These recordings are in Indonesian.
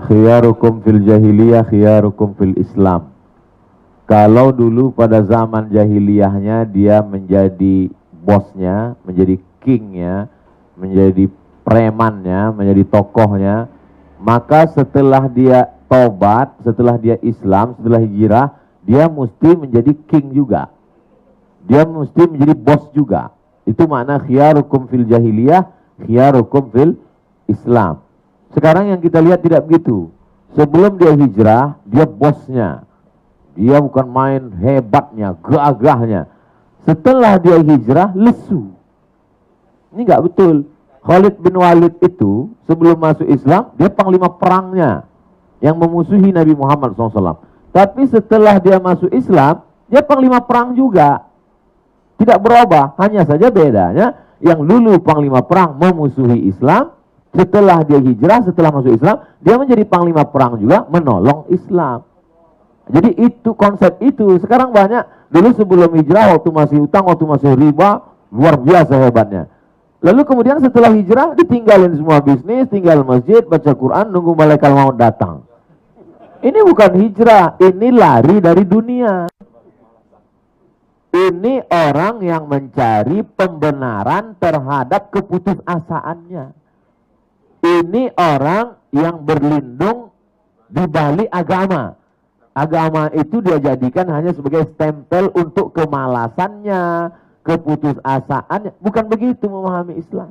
Khiyarukum fil jahiliyah, khiyarukum fil Islam. Kalau dulu pada zaman jahiliyahnya dia menjadi bosnya, menjadi kingnya, menjadi premannya, menjadi tokohnya, maka setelah dia tobat, setelah dia Islam, setelah hijrah, dia mesti menjadi king juga. Dia mesti menjadi bos juga. Itu makna khiyarukum fil jahiliyah, khiyarukum fil Islam. Sekarang yang kita lihat tidak begitu. Sebelum dia hijrah, dia bosnya. Dia bukan main hebatnya, gagahnya. Setelah dia hijrah, lesu. Ini nggak betul. Khalid bin Walid itu sebelum masuk Islam, dia panglima perangnya yang memusuhi Nabi Muhammad SAW. Tapi setelah dia masuk Islam, dia panglima perang juga. Tidak berubah, hanya saja bedanya yang dulu panglima perang memusuhi Islam, setelah dia hijrah, setelah masuk Islam, dia menjadi panglima perang juga menolong Islam. Jadi itu konsep itu. Sekarang banyak, dulu sebelum hijrah, waktu masih utang, waktu masih riba, luar biasa hebatnya. Lalu kemudian setelah hijrah, ditinggalin semua bisnis, tinggal masjid, baca Quran, nunggu malaikat maut datang. Ini bukan hijrah, ini lari dari dunia. Ini orang yang mencari pembenaran terhadap keputusasaannya. Ini orang yang berlindung di balik agama. Agama itu dia jadikan hanya sebagai stempel untuk kemalasannya, keputusasaannya. Bukan begitu memahami Islam.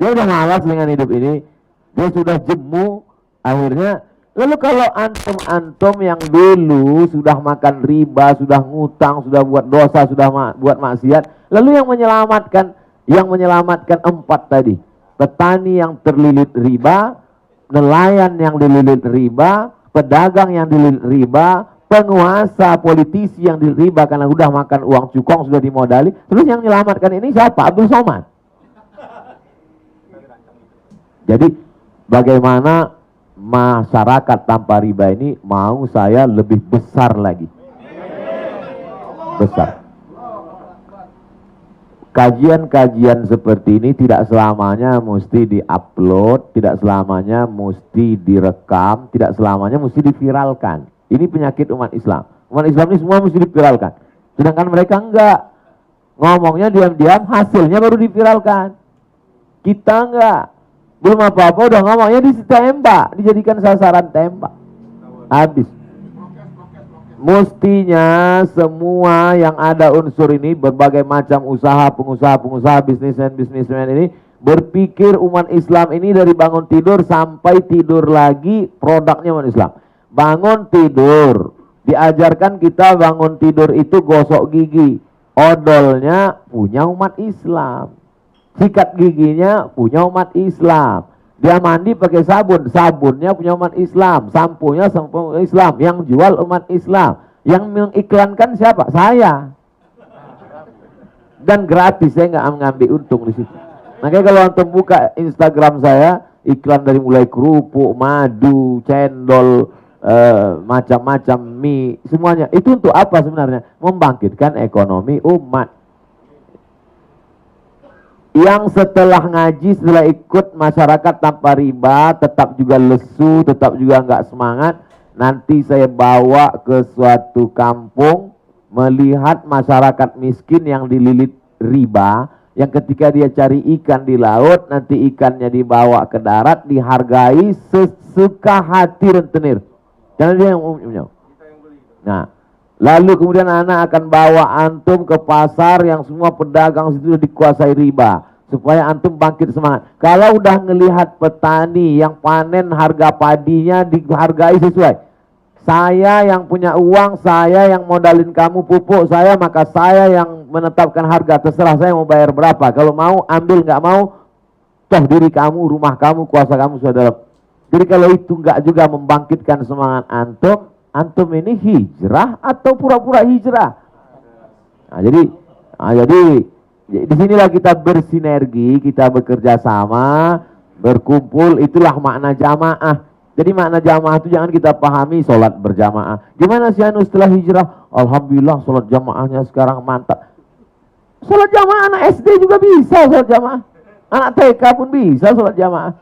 Dia udah malas dengan hidup ini. Dia sudah jemu. Akhirnya, lalu kalau antum-antum yang dulu sudah makan riba, sudah ngutang, sudah buat dosa, sudah buat maksiat. Lalu yang menyelamatkan 4 tadi. Petani yang terlilit riba, nelayan yang dililit riba, pedagang yang dililit riba, penguasa, politisi yang dililit riba karena sudah makan uang cukong, sudah dimodali. Terus yang menyelamatkan ini siapa? Abdul Somad. Jadi bagaimana masyarakat tanpa riba ini mau saya lebih besar lagi. Besar. Kajian-kajian seperti ini tidak selamanya mesti di-upload, tidak selamanya mesti direkam, tidak selamanya mesti diviralkan. Ini penyakit umat Islam. Umat Islam ini semua mesti diviralkan. Sedangkan mereka enggak. Ngomongnya diam-diam, hasilnya baru diviralkan. Kita enggak. Belum apa-apa udah ngomongnya ditembak, dijadikan sasaran tembak. Habis. Mestinya semua yang ada unsur ini, berbagai macam usaha, pengusaha, bisnismen ini berpikir umat Islam ini dari bangun tidur sampai tidur lagi produknya umat Islam. Bangun tidur, diajarkan kita bangun tidur itu gosok gigi. Odolnya punya umat Islam. Sikat giginya punya umat Islam. Dia mandi pakai sabun, sabunnya punya umat Islam, sampunya sampo Islam, yang jual umat Islam, yang mengiklankan siapa? Saya. Dan gratis, saya nggak mengambil untung di situ. Makanya kalau antum buka Instagram saya, iklan dari mulai kerupuk, madu, cendol, macam-macam mie, semuanya. Itu untuk apa sebenarnya? Membangkitkan ekonomi umat. Yang setelah ngaji, setelah ikut masyarakat tanpa riba, tetap juga lesu, tetap juga nggak semangat. Nanti saya bawa ke suatu kampung, melihat masyarakat miskin yang dililit riba, yang ketika dia cari ikan di laut, nanti ikannya dibawa ke darat, dihargai sesuka hati rentenir. Karena dia yang punya. Nah, lalu kemudian anak akan bawa antum ke pasar yang semua pedagang situ dikuasai riba. Supaya antum bangkit semangat. Kalau udah ngelihat petani yang panen harga padinya dihargai sesuai. Saya yang punya uang, saya yang modalin kamu pupuk saya, maka saya yang menetapkan harga. Terserah saya mau bayar berapa. Kalau mau ambil, nggak mau, toh diri kamu, rumah kamu, kuasa kamu sudah dalam. Jadi kalau itu nggak juga membangkitkan semangat antum, antum ini hijrah atau pura-pura hijrah? Nah, jadi disinilah kita bersinergi, kita bekerja sama, berkumpul, itulah makna jamaah. Jadi makna jamaah itu jangan kita pahami sholat berjamaah. Gimana sih anu setelah hijrah? Alhamdulillah sholat jamaahnya sekarang mantap. Sholat jamaah anak SD juga bisa sholat jamaah. Anak TK pun bisa sholat jamaah.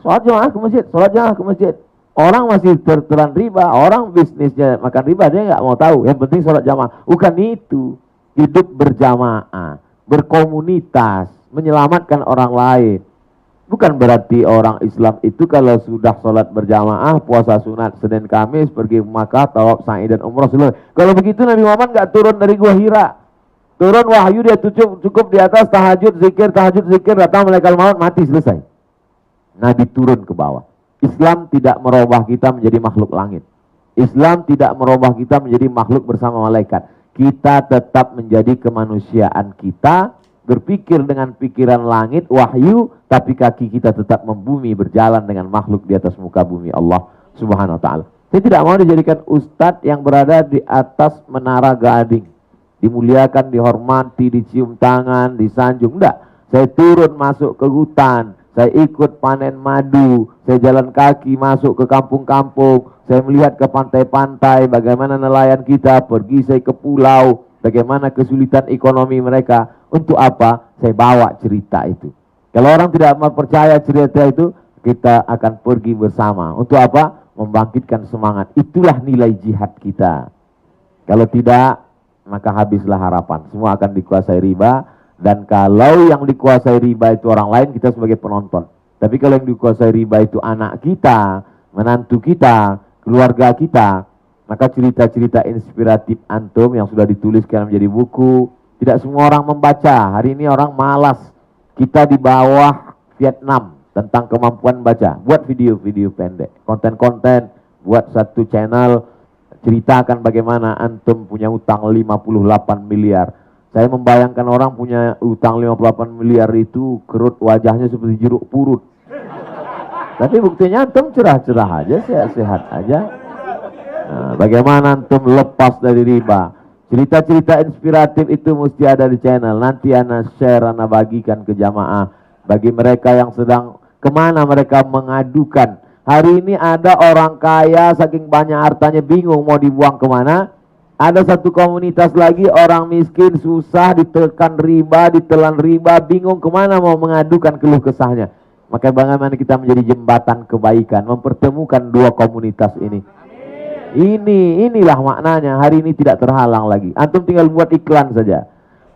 Sholat jamaah ke masjid, sholat jamaah ke masjid. Orang masih tertelan riba, orang bisnisnya makan riba, dia nggak mau tahu. Yang penting sholat jamaah. Bukan itu. Hidup berjamaah, berkomunitas, menyelamatkan orang lain. Bukan berarti orang Islam itu kalau sudah sholat berjamaah, puasa sunat, Senin Kamis, pergi Makkah, tawaf, sa'i dan umrah selesai. Kalau begitu Nabi Muhammad nggak turun dari Gua Hira. Turun wahyu dia cukup di atas tahajud, zikir, datang malaikat maut, mati, selesai. Nabi turun ke bawah. Islam tidak merubah kita menjadi makhluk langit. Islam tidak merubah kita menjadi makhluk bersama malaikat. Kita tetap menjadi kemanusiaan kita, berpikir dengan pikiran langit, wahyu, tapi kaki kita tetap membumi, berjalan dengan makhluk di atas muka bumi Allah Subhanahu wa ta'ala. Saya tidak mau dijadikan ustadz yang berada di atas menara gading, dimuliakan, dihormati, dicium tangan, disanjung. Enggak. Saya turun masuk ke hutan, saya ikut panen madu, saya jalan kaki masuk ke kampung-kampung, saya melihat ke pantai-pantai, bagaimana nelayan kita, pergi saya ke pulau, bagaimana kesulitan ekonomi mereka. Untuk apa? Saya bawa cerita itu. Kalau orang tidak percaya cerita itu, kita akan pergi bersama. Untuk apa? Membangkitkan semangat. Itulah nilai jihad kita. Kalau tidak, maka habislah harapan. Semua akan dikuasai riba. Dan kalau yang dikuasai riba itu orang lain, kita sebagai penonton. Tapi kalau yang dikuasai riba itu anak kita, menantu kita, keluarga kita, maka cerita-cerita inspiratif antum yang sudah dituliskan menjadi buku, tidak semua orang membaca. Hari ini orang malas. Kita di bawah Vietnam tentang kemampuan baca. Buat video-video pendek, konten-konten, buat satu channel, ceritakan bagaimana antum punya utang 58 miliar. Saya membayangkan orang punya utang 58 miliar itu kerut wajahnya seperti jeruk purut. Tapi buktinya antum cerah-cerah aja, sehat-sehat aja. Nah, bagaimana antum lepas dari riba? Cerita-cerita inspiratif itu mesti ada di channel. Nanti ana share, ana bagikan ke jamaah. Bagi mereka yang sedang kemana mereka mengadukan. Hari ini ada orang kaya saking banyak hartanya bingung mau dibuang kemana. Ada satu komunitas lagi orang miskin susah ditekan riba, ditelan riba, bingung kemana mau mengadukan keluh kesahnya. Maka bagaimana kita menjadi jembatan kebaikan, mempertemukan dua komunitas ini. Inilah maknanya. Hari ini tidak terhalang lagi. Antum tinggal buat iklan saja.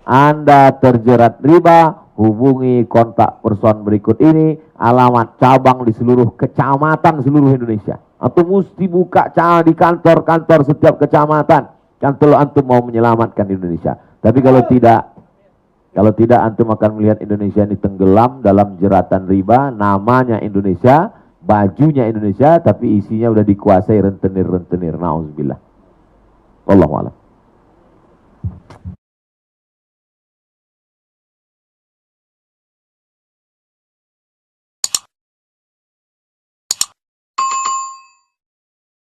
Anda terjerat riba, hubungi kontak person berikut ini, alamat cabang di seluruh kecamatan seluruh Indonesia. Antum mesti buka di kantor-kantor setiap kecamatan. Kan kalau antum mau menyelamatkan Indonesia. Tapi kalau tidak antum akan melihat Indonesia ini tenggelam dalam jeratan riba. Namanya Indonesia, bajunya Indonesia, tapi isinya udah dikuasai rentenir-rentenir. Nauzubillah. Wallahu a'lam.